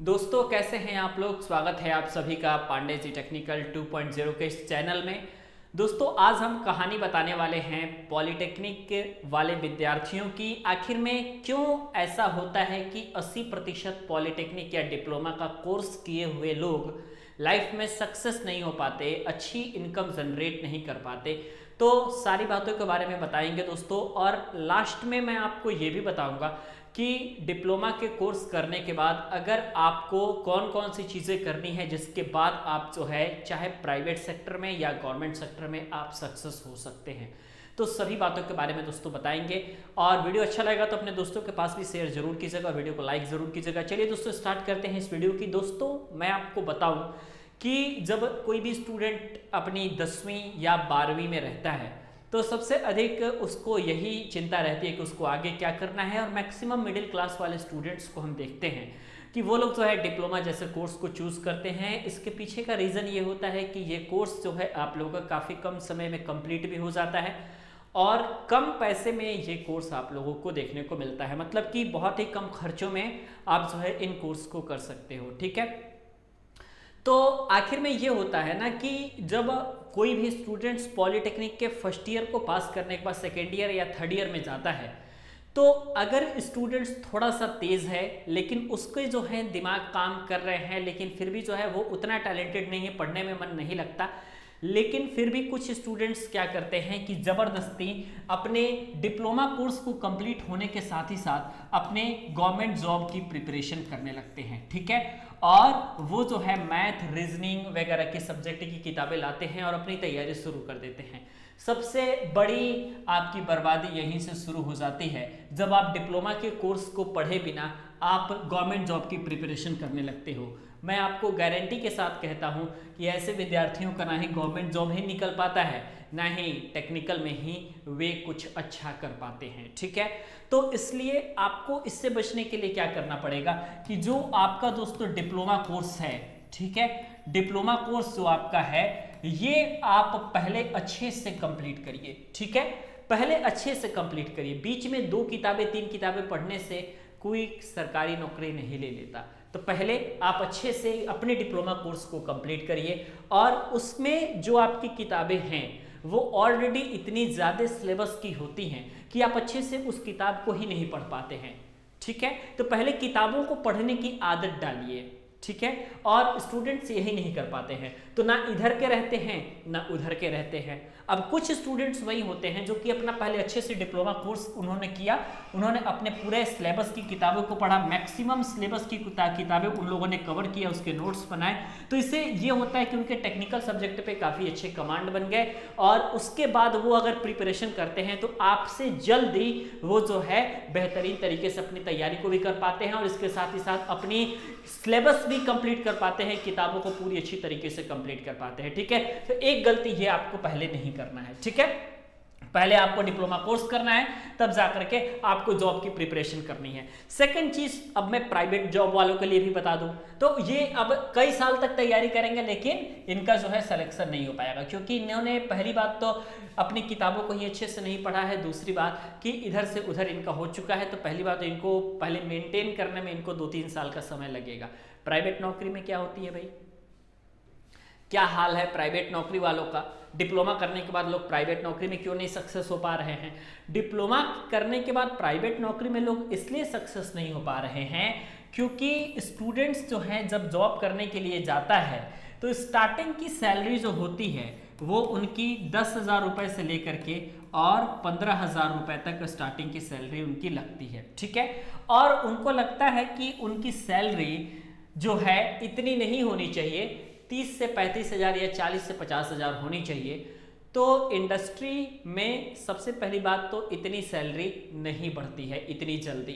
दोस्तों कैसे हैं आप लोग। स्वागत है आप सभी का पांडे जी टेक्निकल 2.0 के इस चैनल में। दोस्तों आज हम कहानी बताने वाले हैं पॉलिटेक्निक वाले विद्यार्थियों की। आखिर में क्यों ऐसा होता है कि 80% पॉलिटेक्निक या डिप्लोमा का कोर्स किए हुए लोग लाइफ में सक्सेस नहीं हो पाते, अच्छी इनकम जनरेट नहीं कर पाते। तो सारी बातों के बारे में बताएंगे दोस्तों, और लास्ट में मैं आपको ये भी बताऊंगा कि डिप्लोमा के कोर्स करने के बाद अगर आपको कौन कौन सी चीज़ें करनी है जिसके बाद आप जो है चाहे प्राइवेट सेक्टर में या गवर्नमेंट सेक्टर में आप सक्सेस हो सकते हैं। तो सभी बातों के बारे में दोस्तों बताएंगे, और वीडियो अच्छा लगेगा तो अपने दोस्तों के पास भी शेयर जरूर कीजिएगा, वीडियो को लाइक जरूर कीजिएगा। चलिए दोस्तों स्टार्ट करते हैं इस वीडियो की। दोस्तों मैं आपको बताऊं कि जब कोई भी स्टूडेंट अपनी 10वीं या 12वीं में रहता है तो सबसे अधिक उसको यही चिंता रहती है कि उसको आगे क्या करना है, और मैक्सिमम मिडिल क्लास वाले स्टूडेंट्स को हम देखते हैं कि वो लोग जो है डिप्लोमा जैसे कोर्स को चूज़ करते हैं। इसके पीछे का रीज़न ये होता है कि ये कोर्स जो है आप लोगों का काफ़ी कम समय में कंप्लीट भी हो जाता है और कम पैसे में ये कोर्स आप लोगों को देखने को मिलता है। मतलब कि बहुत ही कम खर्चों में आप जो है इन कोर्स को कर सकते हो, ठीक है। तो आखिर में ये होता है ना कि जब कोई भी स्टूडेंट्स पॉलिटेक्निक के फर्स्ट ईयर को पास करने के बाद सेकेंड ईयर या थर्ड ईयर में जाता है, तो अगर स्टूडेंट्स थोड़ा सा तेज है लेकिन उसके जो है दिमाग काम कर रहे हैं, लेकिन फिर भी जो है वो उतना टैलेंटेड नहीं है, पढ़ने में मन नहीं लगता, लेकिन फिर भी कुछ स्टूडेंट्स क्या करते हैं कि ज़बरदस्ती अपने डिप्लोमा कोर्स को कंप्लीट होने के साथ ही साथ अपने गवर्नमेंट जॉब की प्रिपरेशन करने लगते हैं, ठीक है। और वो जो है मैथ, रीजनिंग वगैरह के सब्जेक्ट की किताबें लाते हैं और अपनी तैयारी शुरू कर देते हैं। सबसे बड़ी आपकी बर्बादी यहीं से शुरू हो जाती है जब आप डिप्लोमा के कोर्स को पढ़े बिना आप गवर्नमेंट जॉब की प्रिपरेशन करने लगते हो। मैं आपको गारंटी के साथ कहता हूं कि ऐसे विद्यार्थियों का ना ही गवर्नमेंट जॉब ही निकल पाता है, ना ही टेक्निकल में ही वे कुछ अच्छा कर पाते हैं, ठीक है। तो इसलिए आपको इससे बचने के लिए क्या करना पड़ेगा कि जो आपका दोस्तों डिप्लोमा कोर्स है, ठीक है, डिप्लोमा कोर्स जो आपका है ये आप पहले अच्छे से कंप्लीट करिए, ठीक है। पहले अच्छे से कंप्लीट करिए। बीच में 2 किताबें 3 किताबें पढ़ने से कोई सरकारी नौकरी नहीं ले लेता। तो पहले आप अच्छे से अपने डिप्लोमा कोर्स को कंप्लीट करिए, और उसमें जो आपकी किताबें हैं वो ऑलरेडी इतनी ज़्यादा सिलेबस की होती हैं कि आप अच्छे से उस किताब को ही नहीं पढ़ पाते हैं, ठीक है। तो पहले किताबों को पढ़ने की आदत डालिए, ठीक है। और स्टूडेंट्स यही नहीं कर पाते हैं, तो ना इधर के रहते हैं ना उधर के रहते हैं। अब कुछ स्टूडेंट्स वही होते हैं जो कि अपना पहले अच्छे से डिप्लोमा कोर्स उन्होंने किया, उन्होंने अपने पूरे सिलेबस की किताबों को पढ़ा, मैक्सिमम सिलेबस की किताबें उन लोगों ने कवर किया, उसके नोट्स बनाए। तो इससे ये होता है कि उनके टेक्निकल सब्जेक्ट पे काफ़ी अच्छे कमांड बन गए, और उसके बाद वो अगर प्रिपरेशन करते हैं तो आपसे जल्दी वो जो है बेहतरीन तरीके से अपनी तैयारी को भी कर पाते हैं, और इसके साथ ही साथ अपनी सिलेबस भी कंप्लीट कर पाते हैं, किताबों को पूरी अच्छी तरीके से कंप्लीट कर पाते हैं, ठीक है। तो एक गलती ये आपको पहले नहीं करना है, ठीक है। पहले आपको डिप्लोमा कोर्स करना है, तब जाकर के आपको जॉब की प्रिपरेशन करनी है। सेकंड चीज, अब मैं प्राइवेट जॉब वालों के लिए भी बता दूं, तो ये अब कई साल तक तैयारी करेंगे लेकिन इनका जो है सिलेक्शन नहीं हो पाएगा, क्योंकि इन्होंने पहली बात तो अपनी किताबों को ही अच्छे से नहीं पढ़ा है, दूसरी बात कि इधर से उधर इनका हो चुका है। तो पहली बात तो इनको पहले मेंटेन करने में इनको 2-3 साल का समय लगेगा। प्राइवेट नौकरी में क्या होती है भाई, क्या हाल है प्राइवेट नौकरी वालों का। डिप्लोमा करने के बाद लोग प्राइवेट नौकरी में क्यों नहीं सक्सेस हो पा रहे हैं। डिप्लोमा करने के बाद प्राइवेट नौकरी में लोग इसलिए सक्सेस नहीं हो पा रहे हैं क्योंकि स्टूडेंट्स जो हैं जब जॉब करने के लिए जाता है तो स्टार्टिंग की सैलरी जो होती है वो उनकी 10,000 रुपये से लेकर के और 15,000 रुपये तक स्टार्टिंग की सैलरी उनकी लगती है, ठीक है। और उनको लगता है कि उनकी सैलरी जो है इतनी नहीं होनी चाहिए, 30 से 35,000 या 40 से 50,000 होनी चाहिए। तो इंडस्ट्री में सबसे पहली बात तो इतनी सैलरी नहीं बढ़ती है इतनी जल्दी,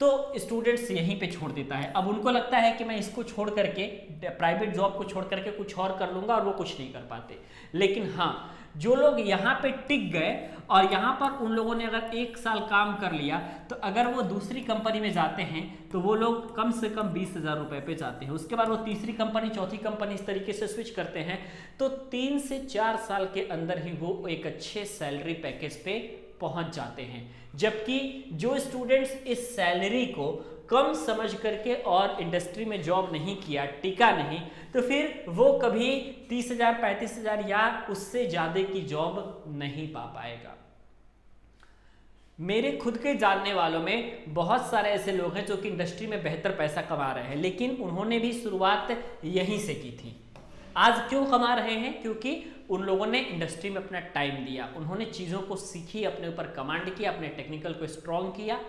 तो स्टूडेंट्स यहीं पे छोड़ देता है। अब उनको लगता है कि मैं इसको छोड़ करके प्राइवेट जॉब को छोड़ करके कुछ और कर लूँगा, और वो कुछ नहीं कर पाते। लेकिन हाँ, जो लोग यहाँ पे टिक गए और यहाँ पर उन लोगों ने अगर 1 साल काम कर लिया, तो अगर वो दूसरी कंपनी में जाते हैं तो वो लोग कम से कम 20,000 रुपये पे जाते हैं। उसके बाद वो तीसरी कंपनी, चौथी कंपनी इस तरीके से स्विच करते हैं, तो 3 से 4 साल के अंदर ही वो एक अच्छे सैलरी पैकेज पे पहुंच जाते हैं। जबकि जो स्टूडेंट्स इस सैलरी को कम समझ करके और इंडस्ट्री में जॉब नहीं किया, टिका नहीं, तो फिर वो कभी 30,000 35,000 या उससे ज़्यादा की जॉब नहीं पा पाएगा। मेरे खुद के जानने वालों में बहुत सारे ऐसे लोग हैं जो कि इंडस्ट्री में बेहतर पैसा कमा रहे हैं, लेकिन उन्होंने भी शुरुआत यहीं से की थी। आज क्यों कमा रहे हैं? क्योंकि उन लोगों ने इंडस्ट्री में अपना टाइम दिया, उन्होंने चीज़ों को सीखी, अपने ऊपर कमांड किया, अपने टेक्निकल को स्ट्रॉन्ग किया,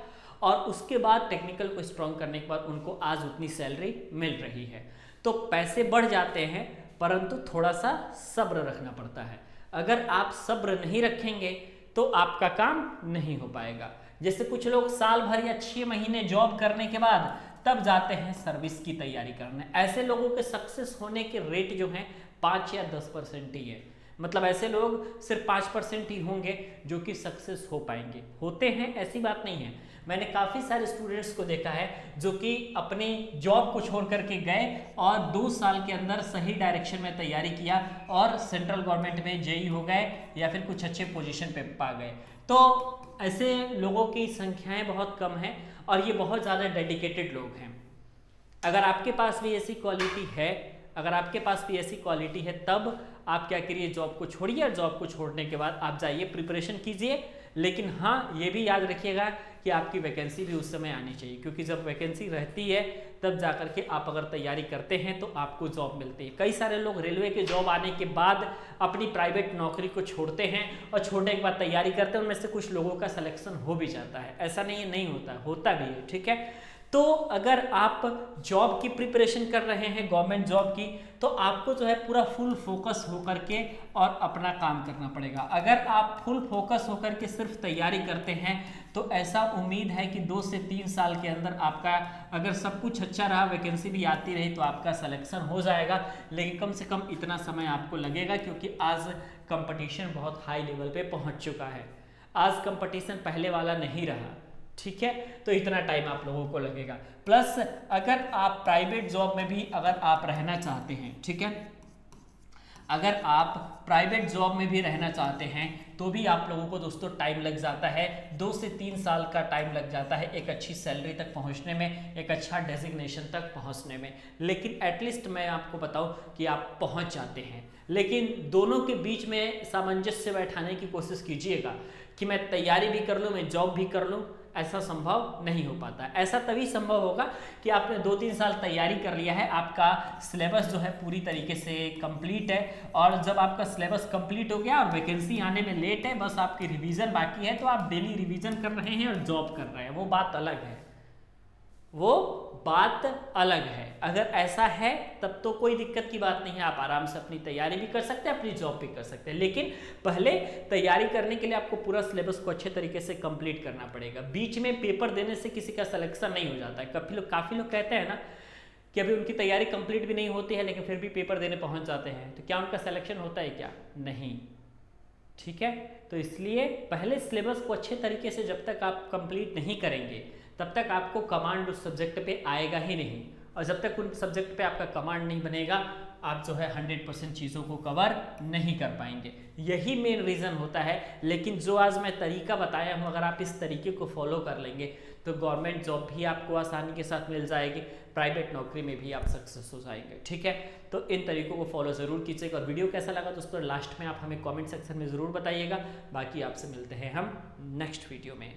और उसके बाद टेक्निकल को स्ट्रॉन्ग करने के बाद उनको आज उतनी सैलरी मिल रही है। तो पैसे बढ़ जाते हैं, परंतु थोड़ा सा सब्र रखना पड़ता है। अगर आप सब्र नहीं रखेंगे तो आपका काम नहीं हो पाएगा। जैसे कुछ लोग साल भर या 6 महीने जॉब करने के बाद तब जाते हैं सर्विस की तैयारी करने। ऐसे लोगों के सक्सेस होने के रेट जो हैं 5 या 10% ही है। मतलब ऐसे लोग सिर्फ 5% ही होंगे जो कि सक्सेस हो पाएंगे। होते हैं, ऐसी बात नहीं है। मैंने काफ़ी सारे स्टूडेंट्स को देखा है जो कि अपनी जॉब को छोड़ करके गए और 2 साल के अंदर सही डायरेक्शन में तैयारी किया और सेंट्रल गवर्नमेंट में जेई हो गए या फिर कुछ अच्छे पोजीशन पे पा गए। तो ऐसे लोगों की संख्याएं बहुत कम हैं और ये बहुत ज़्यादा डेडिकेटेड लोग हैं। अगर आपके पास भी ऐसी क्वालिटी है, तब आप क्या करिए, जॉब को छोड़िए, और जॉब को छोड़ने के बाद आप जाइए प्रिपरेशन कीजिए। लेकिन हाँ, ये भी याद रखिएगा कि आपकी वैकेंसी भी उस समय आनी चाहिए, क्योंकि जब वैकेंसी रहती है तब जाकर के आप अगर तैयारी करते हैं तो आपको जॉब मिलती है। कई सारे लोग रेलवे के जॉब आने के बाद अपनी प्राइवेट नौकरी को छोड़ते हैं और छोड़ने के बाद तैयारी करते हैं। उनमें से कुछ लोगों का सिलेक्शन हो भी जाता है, ऐसा नहीं है नहीं होता, होता भी है। ठीक है, तो अगर आप जॉब की प्रिपरेशन कर रहे हैं, गवर्नमेंट जॉब की, तो आपको जो है पूरा फुल फोकस होकर के और अपना काम करना पड़ेगा। अगर आप फुल फोकस होकर के सिर्फ तैयारी करते हैं तो ऐसा उम्मीद है कि 2 से 3 साल के अंदर आपका, अगर सब कुछ अच्छा रहा, वैकेंसी भी आती रही, तो आपका सिलेक्शन हो जाएगा। लेकिन कम से कम इतना समय आपको लगेगा, क्योंकि आज कंपटीशन बहुत हाई लेवल पे पहुंच चुका है। आज कंपटीशन पहले वाला नहीं रहा। ठीक है, तो इतना टाइम आप लोगों को लगेगा। प्लस अगर आप प्राइवेट जॉब में भी अगर आप रहना चाहते हैं, ठीक है, अगर आप प्राइवेट जॉब में भी रहना चाहते हैं तो भी आप लोगों को दोस्तों टाइम लग जाता है। 2 से 3 साल का टाइम लग जाता है एक अच्छी सैलरी तक पहुंचने में, एक अच्छा डेजिग्नेशन तक पहुंचने में। लेकिन एटलीस्ट मैं आपको बताऊं कि आप पहुंच जाते हैं। लेकिन दोनों के बीच में सामंजस्य बैठाने की कोशिश कीजिएगा कि मैं तैयारी भी कर लूँ, मैं जॉब भी कर लूँ। ऐसा संभव नहीं हो पाता। ऐसा तभी संभव होगा कि आपने 2-3 साल तैयारी कर लिया है, आपका सिलेबस जो है पूरी तरीके से कंप्लीट है, और जब आपका सिलेबस कंप्लीट हो गया और वैकेंसी आने में लेट है, बस आपकी रिवीजन बाकी है, तो आप डेली रिवीजन कर रहे हैं और जॉब कर रहे हैं, वो बात अलग है, वो बात अलग है। अगर ऐसा है तब तो कोई दिक्कत की बात नहीं है, आप आराम से अपनी तैयारी भी कर सकते हैं, अपनी जॉब भी कर सकते हैं। लेकिन पहले तैयारी करने के लिए आपको पूरा सिलेबस को अच्छे तरीके से कंप्लीट करना पड़ेगा। बीच में पेपर देने से किसी का सिलेक्शन नहीं हो जाता है। काफ़ी लोग कहते हैं ना कि अभी उनकी तैयारी कंप्लीट भी नहीं होती है लेकिन फिर भी पेपर देने पहुंच जाते हैं, तो क्या उनका सिलेक्शन होता है? क्या नहीं। ठीक है, तो इसलिए पहले सिलेबस को अच्छे तरीके से जब तक आप कंप्लीट नहीं करेंगे तब तक आपको कमांड उस सब्जेक्ट पे आएगा ही नहीं, और जब तक उन सब्जेक्ट पे आपका कमांड नहीं बनेगा आप जो है 100% चीज़ों को कवर नहीं कर पाएंगे। यही मेन रीज़न होता है। लेकिन जो आज मैं तरीका बताया हूँ, अगर आप इस तरीके को फॉलो कर लेंगे तो गवर्नमेंट जॉब भी आपको आसानी के साथ मिल जाएगी, प्राइवेट नौकरी में भी आप सक्सेस हो जाएंगे। ठीक है, तो इन तरीकों को फॉलो ज़रूर कीजिएगा। और वीडियो कैसा लगा दोस्तों लास्ट में आप हमें कमेंट सेक्शन में ज़रूर बताइएगा। बाकी आपसे मिलते हैं हम नेक्स्ट वीडियो में।